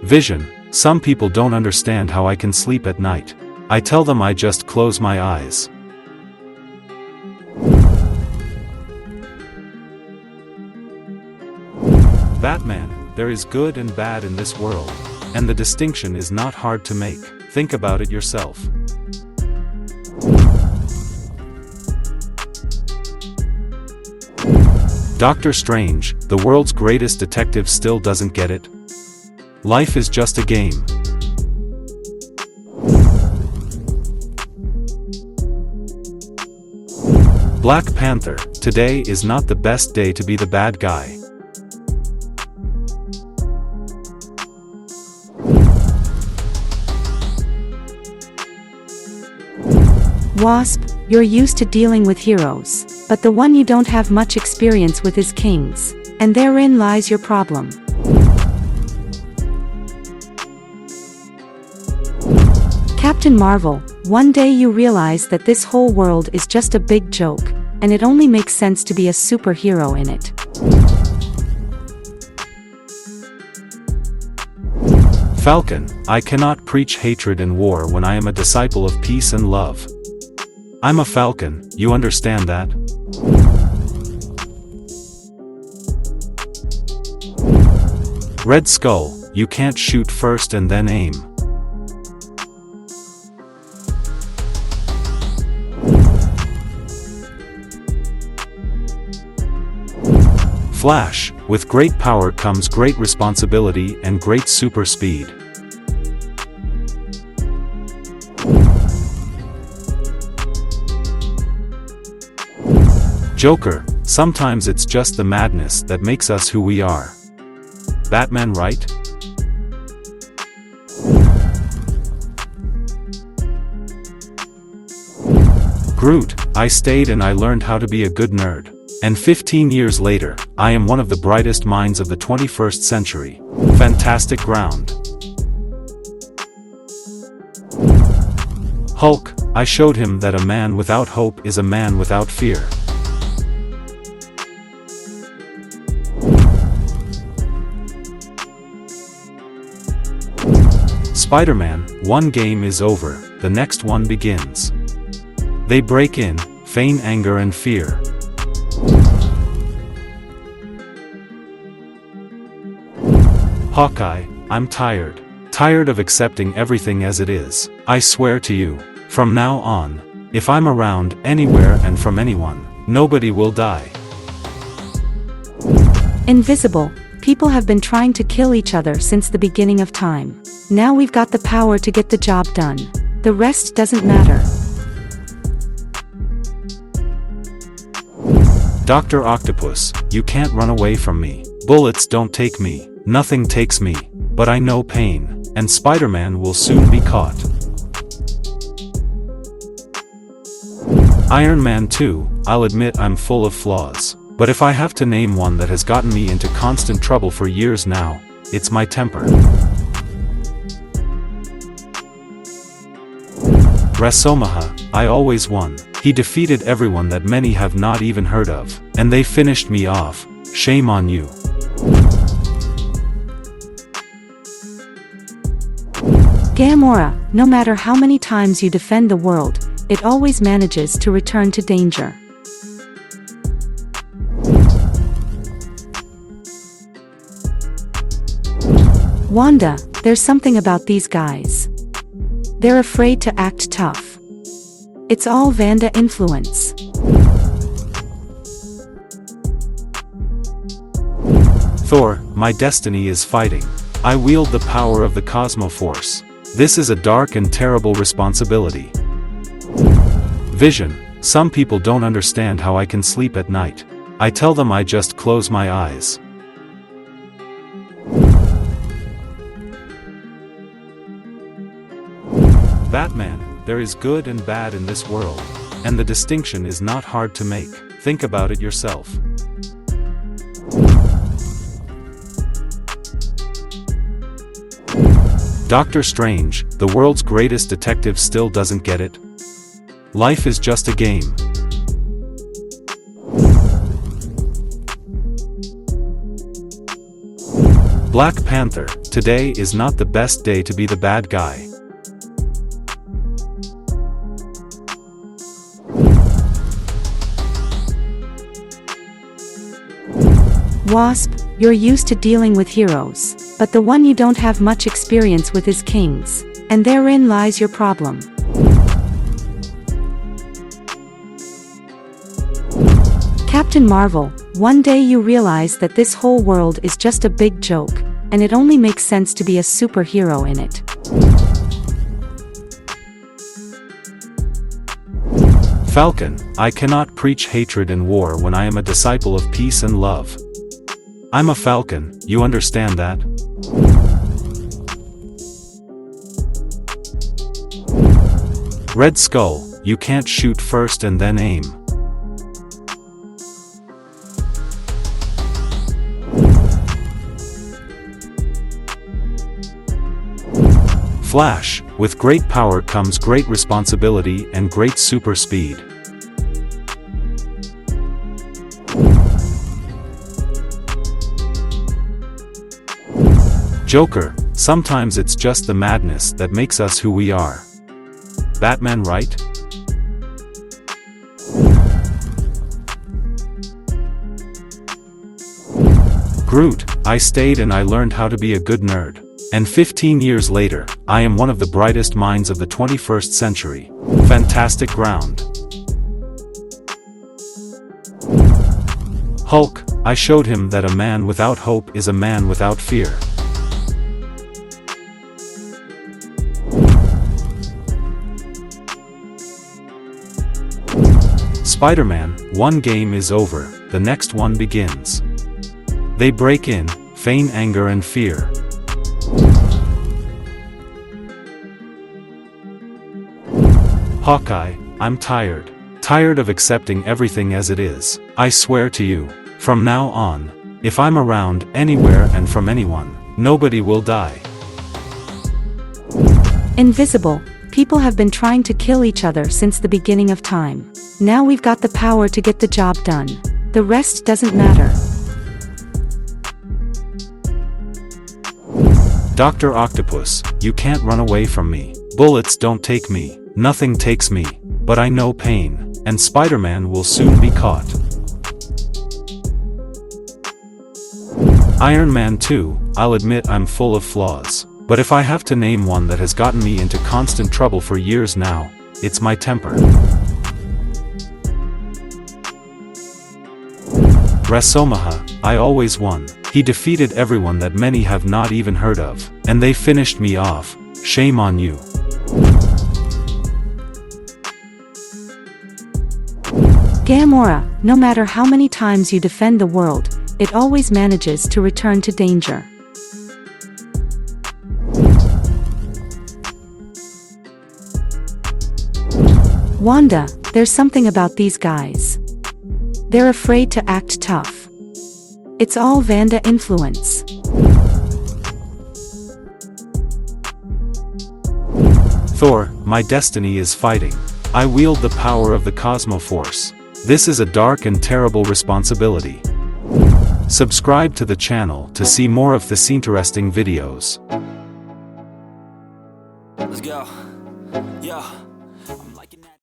Vision. Some people don't understand how I can sleep at night. I tell them I just close my eyes. Batman. There is good and bad in this world, and the distinction is not hard to make. Think about it yourself. Doctor Strange, the world's greatest detective, still doesn't get it. Life is just a game. Black Panther, today is not the best day to be the bad guy. Wasp, you're used to dealing with heroes, but the one you don't have much experience with is kings, and therein lies your problem. Captain Marvel, one day you realize that this whole world is just a big joke, and it only makes sense to be a superhero in it. Falcon, I cannot preach hatred and war when I am a disciple of peace and love. I'm a falcon, you understand that? Red Skull, you can't shoot first and then aim. Flash, with great power comes great responsibility and great super speed. Joker, sometimes it's just the madness that makes us who we are. Batman, right? Groot, I stayed and I learned how to be a good nerd. And 15 years later, I am one of the brightest minds of the 21st century. Fantastic ground. Hulk, I showed him that a man without hope is a man without fear. Spider-Man, one game is over, the next one begins. They break in, feign anger and fear. Hawkeye, I'm tired. Tired of accepting everything as it is. I swear to you, from now on, if I'm around anywhere and from anyone, nobody will die. Invisible, people have been trying to kill each other since the beginning of time. Now we've got the power to get the job done. The rest doesn't matter. Dr. Octopus, you can't run away from me. Bullets don't take me. Nothing takes me. But I know pain, and Spider-Man will soon be caught. Iron Man 2, I'll admit I'm full of flaws. But if I have to name one that has gotten me into constant trouble for years now, it's my temper. Rasomaha, I always won. He defeated everyone that many have not even heard of, and they finished me off. Shame on you. Gamora, no matter how many times you defend the world, it always manages to return to danger. Wanda, there's something about these guys. They're afraid to act tough. It's all Vanda influence. Thor, my destiny is fighting. I wield the power of the Cosmoforce. This is a dark and terrible responsibility. Vision, some people don't understand how I can sleep at night. I tell them I just close my eyes. Batman, there is good and bad in this world, and the distinction is not hard to make. Think about it yourself. Doctor Strange, the world's greatest detective, still doesn't get it. Life is just a game. Black Panther, Today is not the best day to be the bad guy. Wasp, you're used to dealing with heroes, but the one you don't have much experience with is kings, and therein lies your problem. Captain Marvel, one day you realize that this whole world is just a big joke, and it only makes sense to be a superhero in it. Falcon, I cannot preach hatred and war when I am a disciple of peace and love. I'm a falcon, you understand that? Red Skull, you can't shoot first and then aim. Flash, with great power comes great responsibility and great super speed. Joker, sometimes it's just the madness that makes us who we are. Batman, right? Groot, I stayed and I learned how to be a good nerd. And 15 years later, I am one of the brightest minds of the 21st century. Fantastic ground. Hulk, I showed him that a man without hope is a man without fear. Spider-Man, one game is over, the next one begins. They break in, feign anger and fear. Hawkeye, I'm tired. Tired of accepting everything as it is. I swear to you, from now on, if I'm around anywhere and from anyone, nobody will die. Invisible, people have been trying to kill each other since the beginning of time. Now we've got the power to get the job done. The rest doesn't matter. Dr. Octopus, you can't run away from me. Bullets don't take me. Nothing takes me. But I know pain. And Spider-Man will soon be caught. Iron Man 2, I'll admit I'm full of flaws. But if I have to name one that has gotten me into constant trouble for years now, it's my temper. Rasomaha, I always won. He defeated everyone that many have not even heard of. And they finished me off. Shame on you. Gamora, no matter how many times you defend the world, it always manages to return to danger. Wanda, there's something about these guys. They're afraid to act tough. It's all Vanda influence. Thor, my destiny is fighting. I wield the power of the Cosmo Force. This is a dark and terrible responsibility. Subscribe to the channel to see more of this interesting videos. Let's go. Yeah.